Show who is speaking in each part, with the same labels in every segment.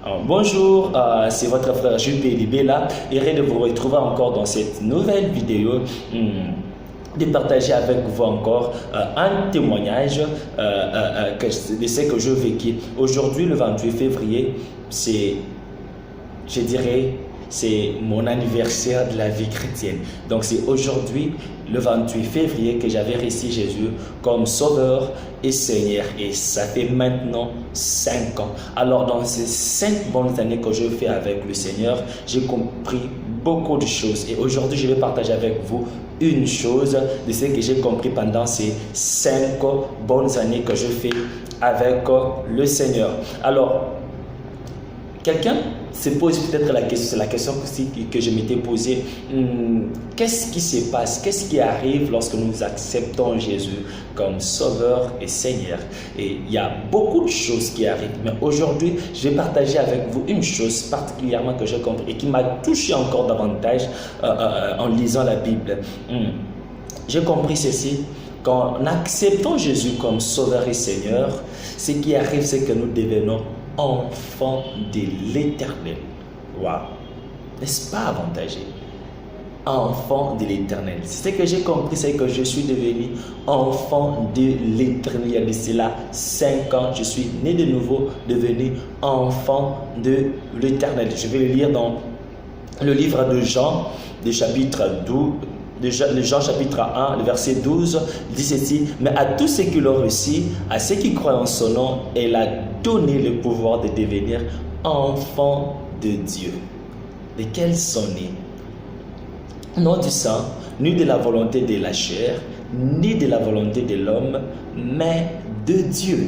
Speaker 1: Bonjour, c'est votre frère Jules Libé là, heureux de vous retrouver encore dans cette nouvelle vidéo, de partager avec vous encore un témoignage de ce que je vécu. Aujourd'hui, le 28 février, c'est, je dirais, c'est mon anniversaire de la vie chrétienne. Donc c'est aujourd'hui, le 28 février, que j'avais reçu Jésus comme Sauveur et Seigneur. Et ça fait maintenant 5 ans. Alors dans ces 5 bonnes années que je fais avec le Seigneur, j'ai compris beaucoup de choses. Et aujourd'hui, je vais partager avec vous une chose de ce que j'ai compris pendant ces 5 bonnes années que je fais avec le Seigneur. Alors, quelqu'un se pose peut-être la question, c'est la question aussi que je m'étais posée. Qu'est-ce qui se passe? Qu'est-ce qui arrive lorsque nous acceptons Jésus comme Sauveur et Seigneur? Et il y a beaucoup de choses qui arrivent. Mais aujourd'hui, je vais partager avec vous une chose particulièrement que j'ai compris et qui m'a touché encore davantage en lisant la Bible. J'ai compris ceci. Quand nous acceptons Jésus comme Sauveur et Seigneur, ce qui arrive, c'est que nous devenons enfants de l'Éternel. Waouh! N'est-ce pas avantageux? Enfant de l'Éternel. C'est ce que j'ai compris, c'est que je suis devenu enfant de l'Éternel. Il y a de cela 5 ans, je suis né de nouveau, devenu enfant de l'Éternel. Je vais le lire dans le livre de Jean, du chapitre 12. De Jean chapitre 1, le verset 12, dit ceci: mais à tous ceux qui l'ont reçu, à ceux qui croient en son nom, elle a donné le pouvoir de devenir enfants de Dieu. Lesquels sont nés non du sang, ni de la volonté de la chair, ni de la volonté de l'homme, mais de Dieu.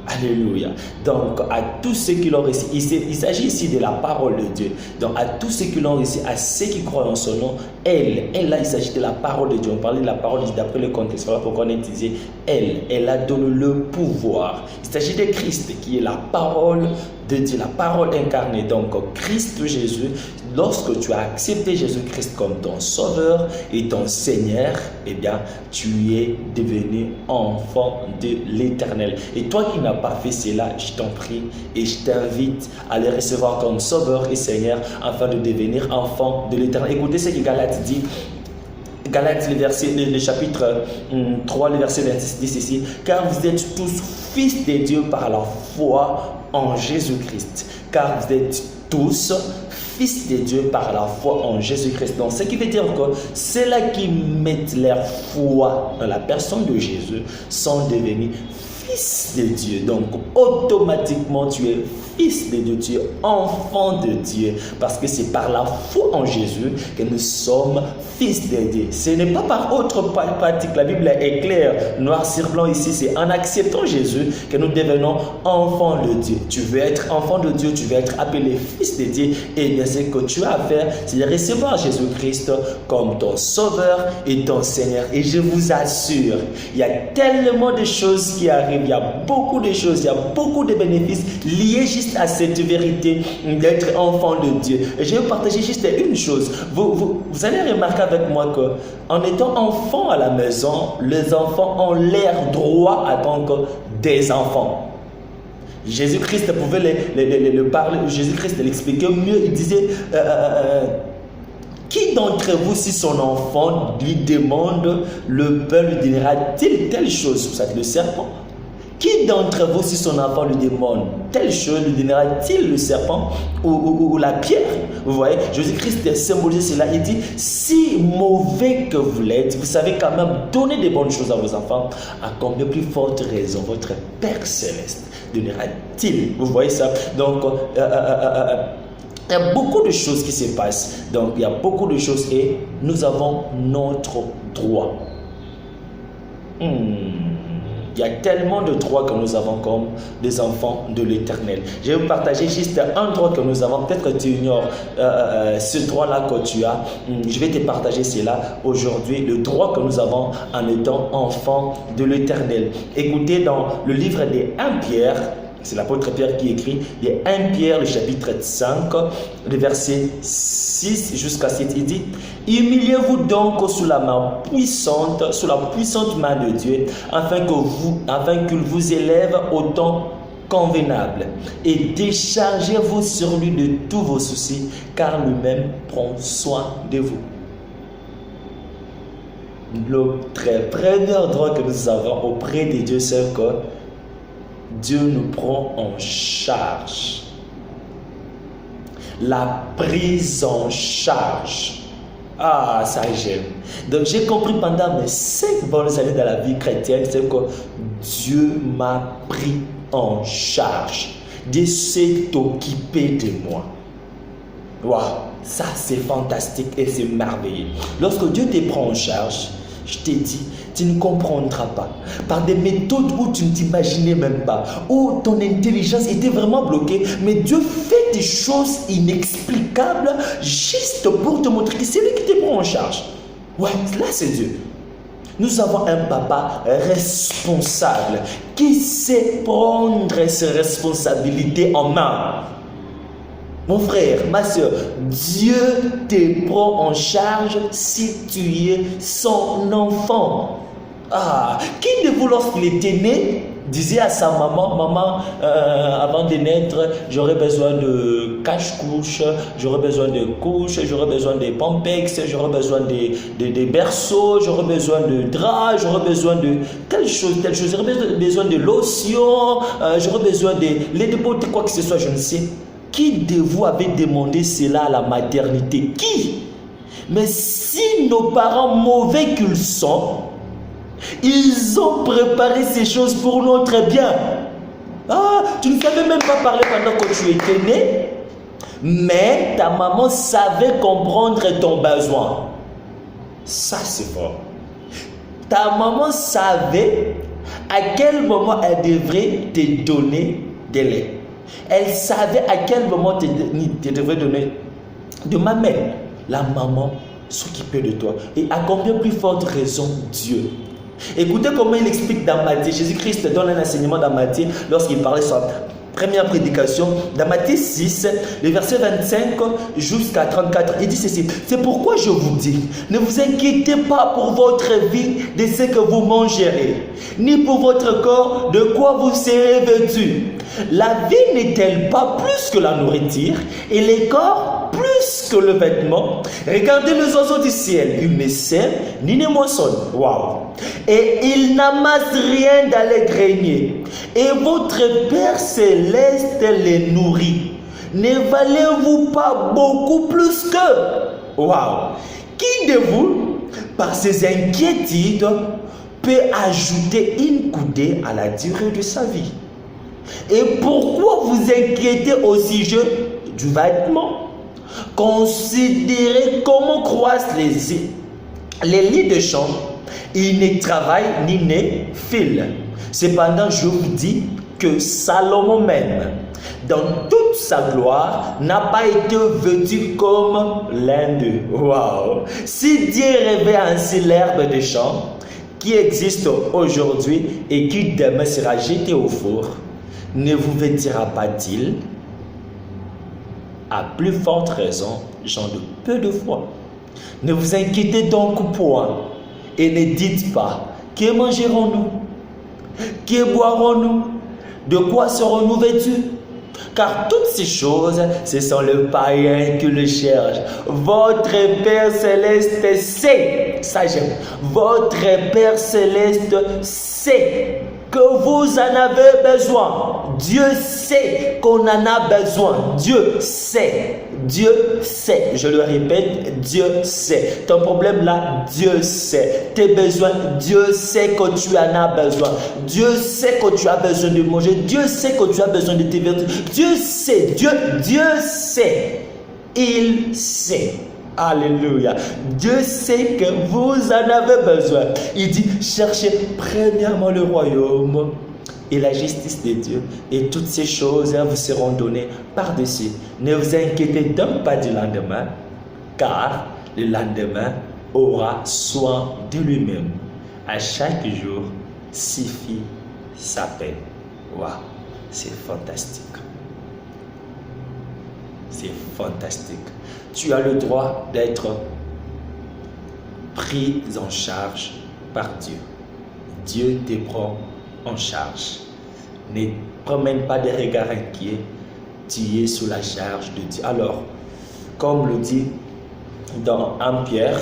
Speaker 1: Alléluia. Donc, à tous ceux qui l'ont reçu, il s'agit ici de la parole de Dieu. Donc, à tous ceux qui l'ont reçu, à ceux qui croient en son nom, là, il s'agit de la parole de Dieu. On parlait de la parole d'après le contexte. Voilà pourquoi on a utilisé elle a donné le pouvoir. Il s'agit de Christ qui est la parole de Dieu, la parole incarnée. Donc, Christ Jésus, lorsque tu as accepté Jésus-Christ comme ton Sauveur et ton Seigneur, eh bien, tu es devenu enfant de l'Éternel. Et toi qui n'as pas fait cela, je t'en prie et je t'invite à le recevoir comme Sauveur et Seigneur afin de devenir enfant de l'Éternel. Écoutez ce que Galates dit. Galates, le chapitre 3, le verset 26 dit ceci: car vous êtes tous fils de Dieu par la foi en Jésus-Christ. Car vous êtes tous fils de Dieu par la foi en Jésus-Christ. Donc, ce qui veut dire que ceux-là qui mettent leur foi dans la personne de Jésus sont devenus fils de Dieu. Donc, automatiquement, tu es fils de Dieu, tu es enfant de Dieu. Parce que c'est par la foi en Jésus que nous sommes fils de Dieu. Ce n'est pas par autre pratique. La Bible est claire, noir sur blanc ici. C'est en acceptant Jésus que nous devenons enfants de Dieu. Tu veux être enfant de Dieu, tu veux être appelé fils de Dieu. Et bien, ce que tu as à faire, c'est de recevoir Jésus-Christ comme ton Sauveur et ton Seigneur. Et je vous assure, il y a tellement de choses qui arrivent. Il y a beaucoup de choses, il y a beaucoup de bénéfices liés juste à cette vérité d'être enfant de Dieu. Et je vais partager juste une chose. Vous allez remarquer avec moi que en étant enfant à la maison, les enfants ont l'air droit à tant que des enfants. Jésus-Christ pouvait le parler, Jésus-Christ l'expliquait mieux. Il disait qui d'entre vous, si son enfant lui demande le pain, lui donnera-t-il telle chose? Vous savez, le serpent. Qui d'entre vous, si son enfant lui demande telle chose, lui donnera-t-il le serpent ou la pierre? Vous voyez, Jésus-Christ symbolise cela. Il dit, si mauvais que vous l'êtes, vous savez quand même donner des bonnes choses à vos enfants, à combien plus forte raison votre Père Céleste donnera-t-il? Vous voyez ça? Donc, il y a beaucoup de choses qui se passent. Donc, il y a beaucoup de choses et nous avons notre droit. Il y a tellement de droits que nous avons comme des enfants de l'Éternel. Je vais vous partager juste un droit que nous avons. Peut-être que tu ignores ce droit-là que tu as. Je vais te partager cela aujourd'hui. Le droit que nous avons en étant enfants de l'Éternel. Écoutez dans le livre des 1 Pierre. C'est l'apôtre Pierre qui écrit, il y a 1 Pierre, le chapitre 5, le verset 6 jusqu'à 7, il dit: humiliez-vous donc sous la puissante main de Dieu, afin qu'il vous élève au temps convenable et déchargez-vous sur lui de tous vos soucis, car lui-même prend soin de vous. Le très premier droit que nous avons auprès de Dieu, c'est que Dieu nous prend en charge. La prise en charge. Ah, ça j'aime. Donc j'ai compris pendant mes 5 bonnes années dans la vie chrétienne, c'est que Dieu m'a pris en charge. Dieu s'est occupé de moi. Waouh, ça c'est fantastique et c'est merveilleux. Lorsque Dieu te prend en charge, je t'ai dit, tu ne comprendras pas. Par des méthodes où tu ne t'imaginais même pas, où ton intelligence était vraiment bloquée, mais Dieu fait des choses inexplicables juste pour te montrer que c'est lui qui te prend en charge. Ouais, là c'est Dieu. Nous avons un papa responsable qui sait prendre ses responsabilités en main. Mon frère, ma soeur, Dieu te prend en charge si tu es son enfant. Ah, qui de vous, lorsqu'il était né, disait à sa maman, maman, avant de naître, j'aurais besoin de cache-couche, j'aurais besoin de couches, j'aurais besoin de pampex, j'aurais besoin de berceaux, j'aurais besoin de draps, j'aurais besoin de telle chose, j'aurais besoin de lotion, j'aurais besoin de lait de beauté, quoi que ce soit, je ne sais. Qui de vous avait demandé cela à la maternité? Qui? Mais si nos parents, mauvais qu'ils sont, ils ont préparé ces choses pour notre bien. Ah, tu ne savais même pas parler pendant que tu étais né, mais ta maman savait comprendre ton besoin. Ça, c'est fort. Ta maman savait à quel moment elle devrait te donner des lait. Elle savait à quel moment tu devrais donner de ma mère. La maman s'occupait de toi. Et à combien plus forte raison Dieu. Écoutez comment il explique dans Matthieu. Jésus-Christ donne un enseignement dans Matthieu lorsqu'il parlait sur la première prédication. Dans Matthieu 6, le verset 25 jusqu'à 34, il dit ceci. C'est pourquoi je vous dis, ne vous inquiétez pas pour votre vie de ce que vous mangerez, ni pour votre corps de quoi vous serez vêtus. La vie n'est-elle pas plus que la nourriture et les corps plus que le vêtement? Regardez les oiseaux du ciel, ils ne sèment ni ne moissonnent. Waouh! Et ils n'amassent rien dans les greniers. Et votre Père céleste les nourrit. Ne valez-vous pas beaucoup plus qu'eux? Waouh! Qui de vous, par ses inquiétudes, peut ajouter une coudée à la durée de sa vie? Et pourquoi vous inquiétez au sujet du vêtement? Considérez comment croissent les lits de champs. Ils ne travaillent ni ne filent. Cependant, je vous dis que Salomon même, dans toute sa gloire, n'a pas été vêtu comme l'un d'eux. Waouh! Si Dieu rêvait ainsi l'herbe des champs, qui existe aujourd'hui et qui demain sera jetée au four, ne vous vêtira pas-il? À plus forte raison, gens de peu de foi. Ne vous inquiétez donc point et ne dites pas, que mangerons-nous? Que boirons-nous? De quoi serons-nous vêtus? Car toutes ces choses, ce sont les païens qui le cherchent. Votre Père Céleste sait, ça j'aime, votre Père Céleste sait que vous en avez besoin. Dieu sait qu'on en a besoin. Dieu sait. Dieu sait. Je le répète, Dieu sait. Ton problème là, Dieu sait. Tes besoins, Dieu sait que tu en as besoin. Dieu sait que tu as besoin de manger. Dieu sait que tu as besoin de te vêtir. Dieu sait. Dieu sait. Il sait. Alléluia. Dieu sait que vous en avez besoin. Il dit, cherchez premièrement le royaume et la justice de Dieu, et toutes ces choses vous seront données par-dessus. Ne vous inquiétez donc pas du lendemain, car le lendemain aura soin de lui-même. À chaque jour suffit sa peine. Waouh, c'est fantastique. C'est fantastique. Tu as le droit d'être pris en charge par Dieu. Dieu te prend en charge. Ne promène pas des regards inquiets. Tu es sous la charge de Dieu. Alors, comme le dit dans 1 Pierre,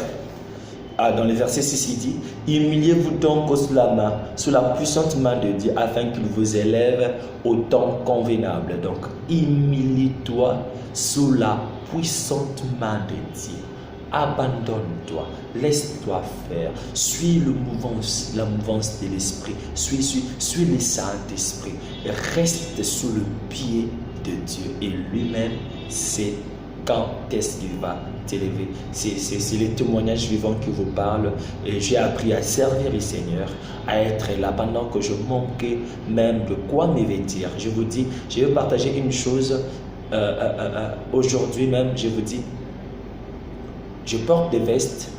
Speaker 1: dans le verset 6, il dit: humiliez-vous donc sous la puissante main de Dieu, afin qu'il vous élève au temps convenable. Donc, humilie-toi sous la puissante main de Dieu. Abandonne-toi, laisse-toi faire, suis la mouvance de l'Esprit, suis le Saint-Esprit, reste sous le pied de Dieu, et lui-même, c'est quand est-ce qu'il va t'élever. C'est les témoignages vivants qui vous parlent. Et j'ai appris à servir le Seigneur, à être là pendant que je manquais même de quoi me vêtir. Je vous dis, je vais partager une chose aujourd'hui même. Je vous dis, je porte des vestes,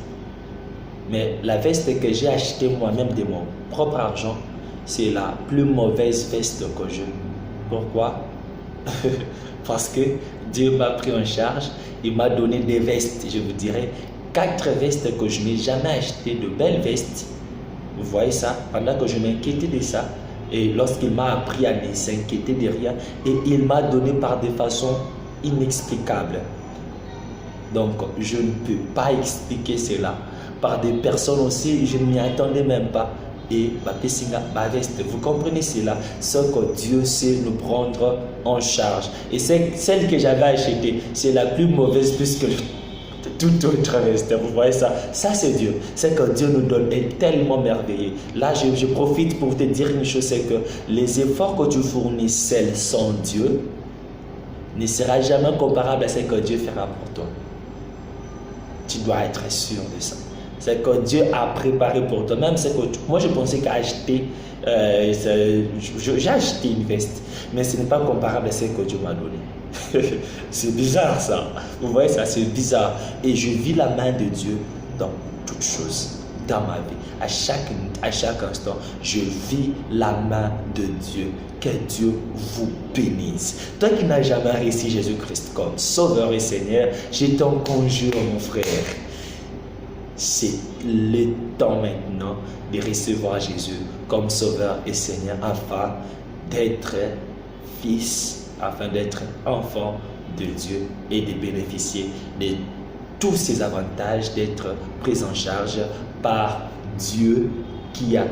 Speaker 1: mais la veste que j'ai achetée moi-même de mon propre argent, c'est la plus mauvaise veste que j'ai. Pourquoi? Parce que Dieu m'a pris en charge, il m'a donné des vestes, je vous dirais 4 vestes que je n'ai jamais achetées, de belles vestes. Vous voyez ça? Pendant que je m'inquiétais de ça, et lorsqu'il m'a appris à ne s'inquiéter de rien, et il m'a donné par des façons inexplicables. Donc, je ne peux pas expliquer cela. Par des personnes aussi, je ne m'y attendais même pas. Et vous comprenez cela, ce que Dieu sait nous prendre en charge. Et celle que j'avais achetée, c'est la plus mauvaise puisque toute autre veste. Vous voyez ça? Ça, c'est Dieu. C'est que Dieu nous donne est tellement merveilleux. Là, je profite pour te dire une chose, c'est que les efforts que tu fournis seul sans Dieu ne sera jamais comparable à ce que Dieu fera pour toi. Tu dois être sûr de ça. C'est que Dieu a préparé pour toi. Même c'est que moi, je pensais qu'acheter, j'ai acheté une veste, mais ce n'est pas comparable à ce que Dieu m'a donné. C'est bizarre ça. Vous voyez ça, c'est bizarre. Et je vis la main de Dieu dans toutes choses, dans ma vie. À chaque instant, je vis la main de Dieu. Que Dieu vous bénisse. Toi qui n'as jamais reçu Jésus-Christ comme Sauveur et Seigneur, je t'en conjure, mon frère. C'est le temps maintenant de recevoir Jésus comme Sauveur et Seigneur afin d'être fils, afin d'être enfant de Dieu et de bénéficier de tous ces avantages, d'être pris en charge par Dieu qui a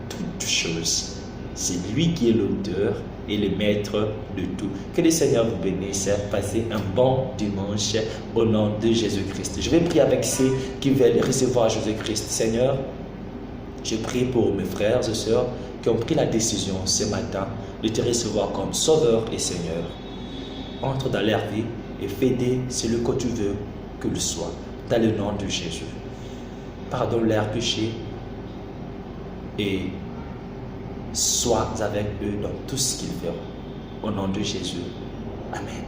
Speaker 1: toutes choses. C'est lui qui est l'auteur et le maître de tout. Que le Seigneur vous bénisse. Passez un bon dimanche au nom de Jésus-Christ. Je vais prier avec ceux qui veulent recevoir Jésus-Christ. Seigneur, je prie pour mes frères et sœurs qui ont pris la décision ce matin de te recevoir comme Sauveur et Seigneur. Entre dans leur vie et fais d'eux celui que tu veux qu'il soit. Dans le nom de Jésus. Pardonne leurs péchés et sois avec eux dans tout ce qu'ils feront. Au nom de Jésus. Amen.